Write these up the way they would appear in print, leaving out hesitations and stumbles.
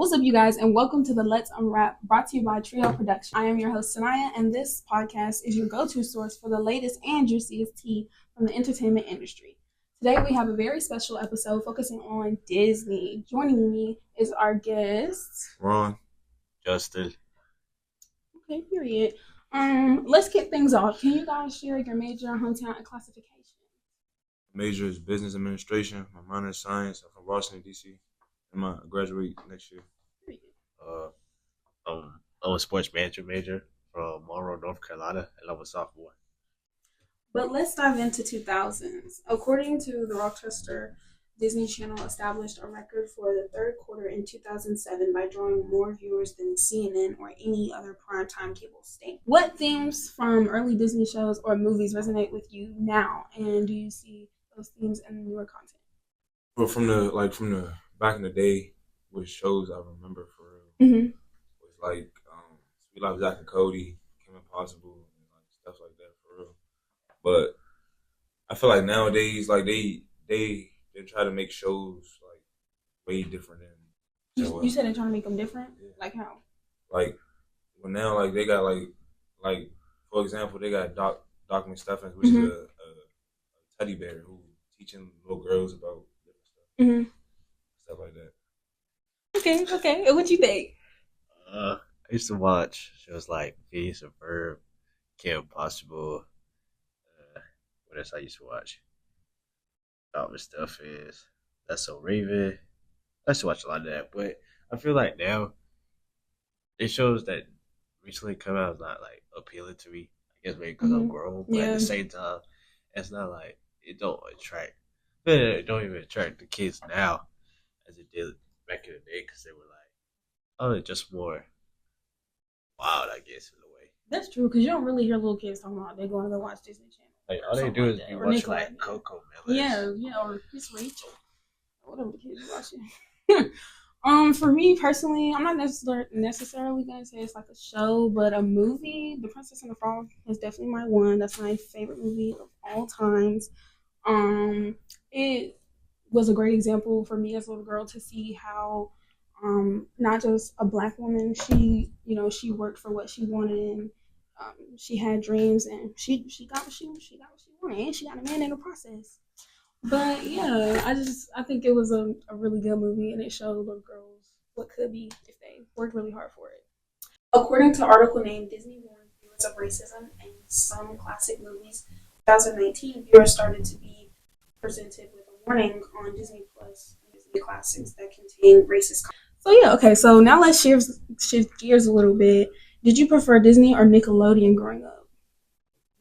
What's up, you guys, and welcome to the Let's Unwrap, brought to you by Trio Production. I am your host, Sanaya, and this podcast is your go-to source for the latest and juiciest tea from the entertainment industry. Today, we have a very special episode focusing on Disney. Joining me is our guest, Ron. Justin. Okay, period. Let's kick things off. Can you guys share your major, hometown, and classification? Major is business administration. My minor is science. I'm from Washington, D.C. And I graduate next year. I'm a sports management major from Monroe, North Carolina, and I'm a sophomore. But let's dive into 2000s. According to the Rochester Disney Channel established a record for the third quarter in 2007 by drawing more viewers than CNN or any other primetime cable station. What themes from early Disney shows or movies resonate with you now, and do you see those themes in newer content? Well, from the back in the day, with shows I remember for real, was like Sweet Life of Zack and Cody, Kim Impossible, and like stuff like that for real. But I feel like nowadays, like they try to make shows like way different than. You said they're trying to make them different? Yeah. Like how? Like, well now, like they got like for example, they got Doc McStuffins, which is a teddy bear who teaching little girls about different stuff like that. Okay. What you think? I used to watch shows like Phineas and Ferb, Kim Possible. What else I used to watch? All stuff is That's So Raven. I used to watch a lot of that, but I feel like now it shows that recently come out is not like appealing to me. I guess maybe because I'm grown, but at the same time, it's not like it don't attract. But it don't even attract the kids now as it did back in the day because they were like, oh, it's just more wild, I guess, in a way. That's true, because you don't really hear little kids talking about they're going to go watch Disney Channel. Like, all they do is be watching like Coco Melon. Yeah, or Miss Rachel. Whatever the kids are watching. For me personally, I'm not necessarily gonna say it's like a show, but a movie. The Princess and the Frog is definitely my one. That's my favorite movie of all times. It was a great example for me as a little girl to see how not just a Black woman, she worked for what she wanted, and she had dreams, and she got what she wanted, and she got a man in the process. But yeah, I think it was a really good movie, and it showed little girls what could be if they worked really hard for it. According to an article named Disney Warned Viewers of Racism in Some Classic Movies, 2019 viewers started to be presented with a warning on Disney Plus and Disney Classics that contain racist content. So yeah, okay, so now let's shift gears a little bit. Did you prefer Disney or Nickelodeon growing up?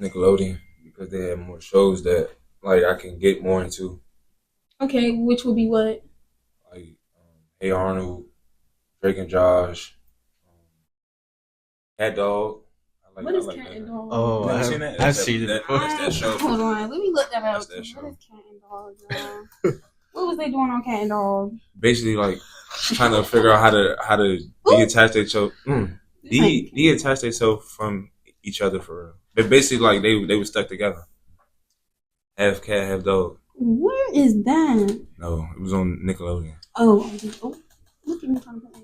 Nickelodeon, because they had more shows that like I can get more into. Okay, which would be what? Like Hey Arnold, Drake and Josh, Cat Dog. What is Cat and Dog? Oh, I've seen that. I've seen it. That's that show. Hold on, let me look that up. That's that show. What is Cat and Dog, girl? What was they doing on Cat and Dog? Basically, like trying to figure out how to detach themselves. Detach themselves from each other for real. But basically, like they were stuck together. Half cat, half dog. Where is that? No, it was on Nickelodeon. Oh, look at me trying to put my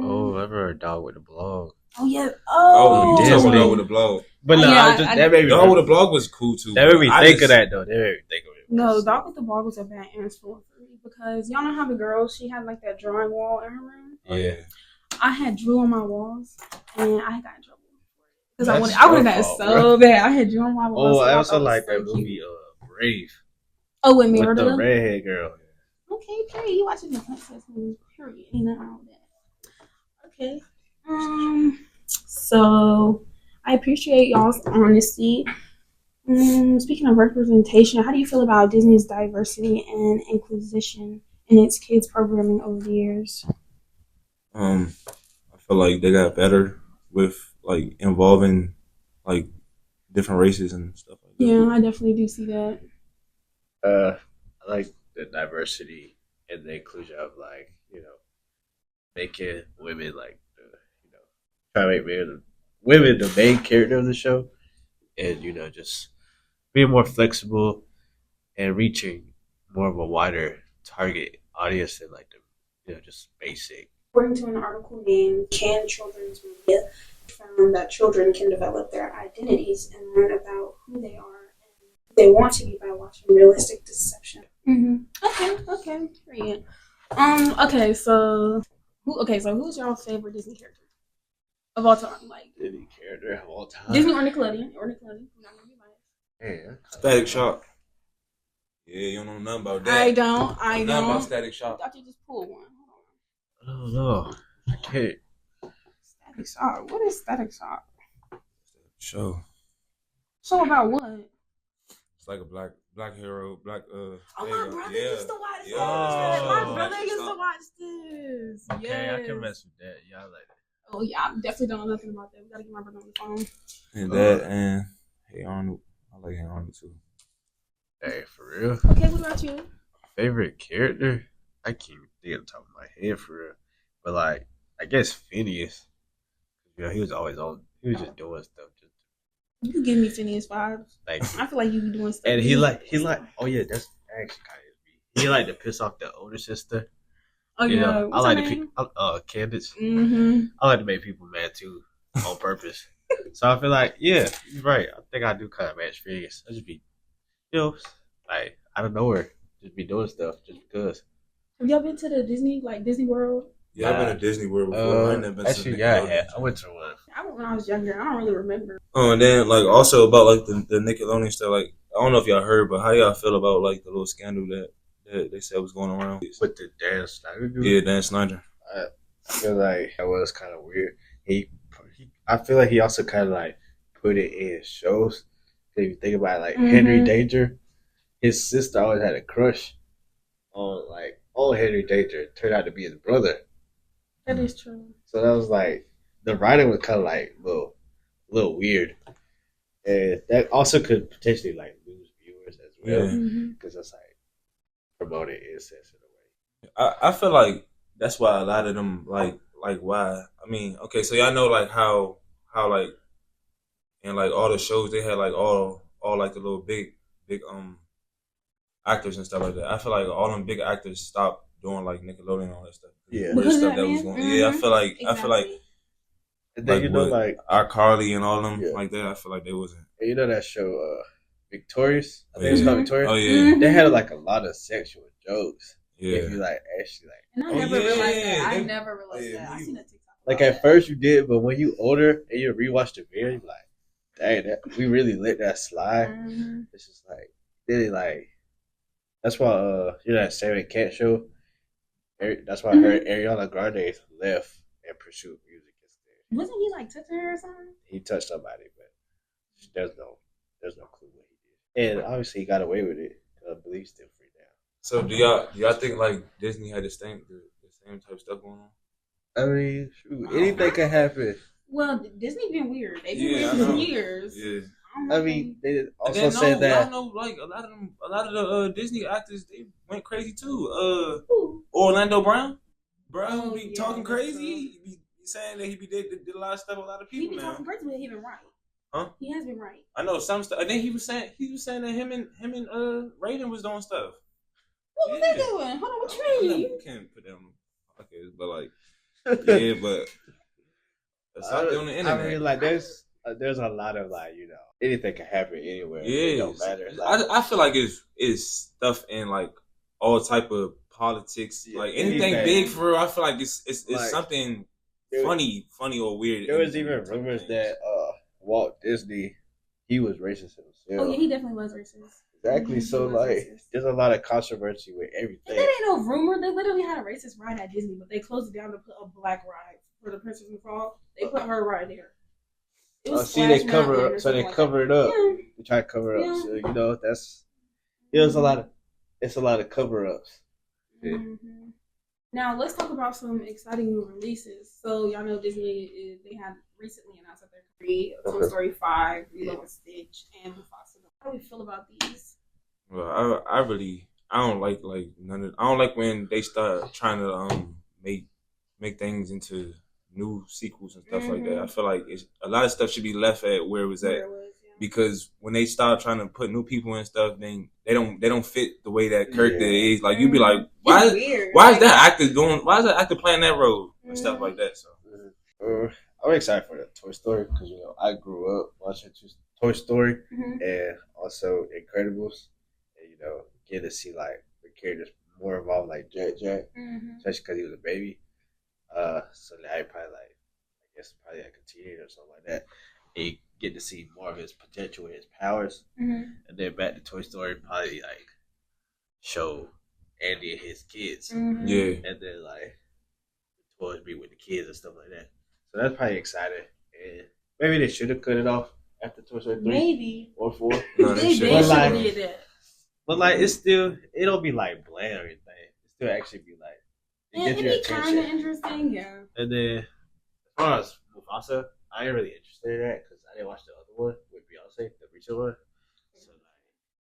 Oh, I remember a dog with a blog. Oh yeah. Oh, you talking Disney. Dog with a blog. But no, yeah, that made me Dog with a blog was cool too. That made me think of that though. That made me think of it. No, Dog with the Blog was a bad answer for me because y'all know how the girl, she had like that drawing wall in her room. Yeah. I had drew on my walls and I got in trouble because I wanted that so bad. I had drew on my walls. Oh, I also like that movie, Brave. Oh, with Merida, the redhead girl. Okay, period. You watching the princess movie? Period. Ain't nothing wrong with that. Okay. So I appreciate y'all's honesty. Speaking of representation, how do you feel about Disney's diversity and inclusion in its kids programming over the years? I feel like they got better with like involving like different races and stuff like that. Yeah, I definitely do see that. I like the diversity and the inclusion of like, making women like try to make women the main character of the show, and just being more flexible and reaching more of a wider target audience than like just basic. According to an article named Can Children's Media, found that children can develop their identities and learn about who they are and who they want to be by watching realistic deception. Okay, great. So who's your favorite Disney character of all time? Like Disney character of all time. Disney or Nickelodeon? Or Nickelodeon. I'm not gonna be biased. Yeah. Static Shock. Yeah, you don't know nothing about that. I don't. Nothing about Static Shock. I thought you just pulled one. I don't know. I can't. Static Shock. What is Static Shock? Show. Show about what? It's like a black hero, black Oh, my brother yeah. used to watch this. Yeah. My brother used to watch this. Okay, yes. I can mess with that. Yeah, I like that. Oh yeah, I definitely don't know nothing about that. We gotta get my brother on the phone. And that and Hey Arnold. I like Hey Arnold too. Hey, for real. Okay, what about you? Favorite character? I can't even think on top of my head for real. But like, I guess Phineas. You know, he was always on. He was just doing stuff. You give me Phineas vibes. Like, I feel like you be doing stuff. and he like. Oh yeah, that's actually kind of me. He like to piss off the older sister. Oh You yeah. know, I What's like her to name? Candace. Mm-hmm. I like to make people mad too, on purpose. So I feel like, yeah, you're right. I think I do kind of match Phineas. I just be, like out of nowhere, just be doing stuff just because. Have y'all been to the Disney World? Yeah, I've been to Disney World before. I ain't never been actually, to yeah, I went to one. I went when I was younger. I don't really remember. Oh, and then like also about like the Nickelodeon stuff. Like I don't know if y'all heard, but how y'all feel about like the little scandal that they said was going around With the Dan Snyder dude? Yeah, Dan Snyder. I feel like that was kind of weird. I feel like he also kind of like put it in his shows. If you think about it, like Henry Danger, his sister always had a crush on Henry Danger. It turned out to be his brother. That is true. So that was like the writing was kind of like a little weird, and that also could potentially like lose viewers as well because it's like promoting incest in a way. I feel like that's why a lot of them like why. I mean, okay, so y'all know like how like and like all the shows they had like all like the little big actors and stuff like that. I feel like all them big actors stopped doing like Nickelodeon and all that stuff. Yeah, because stuff that was going. Yeah, I feel like and then like iCarly and all them Yeah. like that. I feel like they wasn't. and you know that show Victorious. I think it's called Victorious. Oh yeah, They had like a lot of sexual jokes. yeah. If you like actually like. And I Oh, never yeah, realized that. I they- never realized yeah, that. I you- seen a TikTok. Like about at first you did, but when you older and you rewatch the video, you're like, dang, we really let that slide. that. It's just like really like that's why that Sam and Cat show. That's why Ariana Grande left and pursued music instead. Wasn't he like touching her or something? He touched somebody, but there's no clue what he did. And obviously he got away with it. I believe he's still free now. So do y'all think like Disney had the same type of stuff going on? I mean, shoot, anything can happen. Well, Disney been weird. They've been Yeah, I weird for know. years. Yeah. I mean, they And also then, said that. I know like a lot of the Disney actors they went crazy too. Ooh. Orlando Brown be Yeah, talking that's crazy. true. He be saying that he did a lot of stuff with a lot of He people be now. talking crazy, but he been right. Huh? He has been right. I know some stuff. And then he was saying that him and Raven was doing stuff. What was they doing? Hold on, what you mean? You can't put them on podcast, but like yeah, but that's out there on the internet. I mean, like there's a lot of like anything can happen anywhere. Yeah, It don't matter. Like, I feel like it's stuff in like all type of politics, Yeah, like anything anything. big for real. I feel like it's Like, something there- funny or weird. There was in even type rumors things. that Walt Disney he was racist himself. Oh yeah, he definitely was racist. Exactly. He So was like, racist. there's a lot of controversy with And everything. that ain't no rumor. They literally had a racist ride at Disney, but they closed it down to put a black ride for the Princess and Frog. They put her right there. It was See, they Splash cover Mountain it, or so they something like cover it that. up. They try to cover it up. Yeah. So there's a lot of cover ups. Yeah. Mhm. Now let's talk about some exciting new releases. So y'all know Disney they had recently announced that they're creating Toy Story 5, Lilo and Stitch, and Mufasa. How do we feel about these? Well, I don't like none of. I don't like when they start trying to make things into new sequels and stuff like that. I feel like a lot of stuff should be left at where it was at. Where it was, yeah. because when they start trying to put new people and stuff, then they don't fit the way that character is. Like you be like, why is that actor playing that role and stuff like that? So I'm excited for the Toy Story because I grew up watching Toy Story and also Incredibles, and get to see like the characters more involved, like Jack, especially because he was a baby. So now he probably probably like a teenager or something like that. And you get to see more of his potential and his powers, and then back to Toy Story, probably like show Andy and his kids, yeah, and then like the toys be with the kids and stuff like that. So that's probably exciting. And maybe they should have cut it off after Toy Story 3 maybe or 4. No, they should have did that. But like it don't be like bland or anything. It still actually be like It'd be kind of interesting, yeah. And then as far as Mufasa, I ain't really interested in that because I didn't watch the other one with Beyonce, the recent one. So like,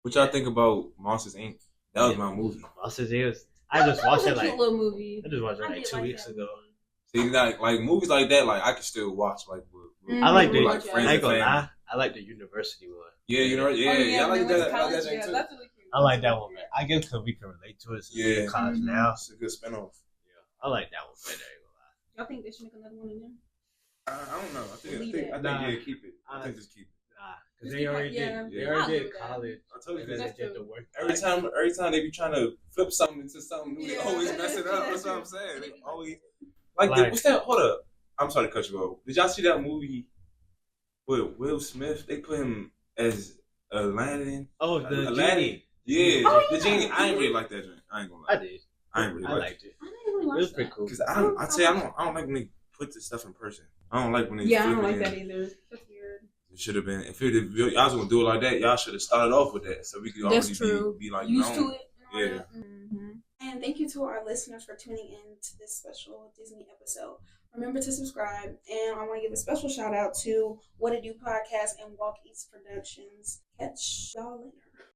what y'all think about Monsters Inc? That was my movie. Monsters Inc. I just watched it like little movie. I just watched it like 2 weeks ago. See, like movies like that, like I can still watch. Like, I like the like friends and family. I like the university one. Yeah, I like that. College, yeah, that's really cute. I like that one, man. I guess because we can relate to it. Yeah, college now. It's a good spinoff. I like that one better. Y'all think they should make another one in there? I don't know. I think keep it. I think just keep it. Because they already did college. I told you they that. did the work. Every time they be trying to flip something into something new, they always mess it up. That's what I'm saying. They always what's that? Hold up. I'm sorry to cut you off. Did y'all see that movie with Will Smith? They put him as Aladdin. Oh, the Aladdin. genie. Yeah, the genie. I ain't really like that joint. I ain't gonna lie. I did. I ain't really liked it. I didn't really like it was pretty cool. Because I don't like when they put this stuff in person. I don't like when they. Yeah, I don't like that either. That's weird. It should have been. If y'all was gonna do it like that, y'all should have started off with that, so we could already be like used to it. Yeah. Mm-hmm. And thank you to our listeners for tuning in to this special Disney episode. Remember to subscribe, and I want to give a special shout out to What It Do Podcast and Walk East Productions. Catch y'all later.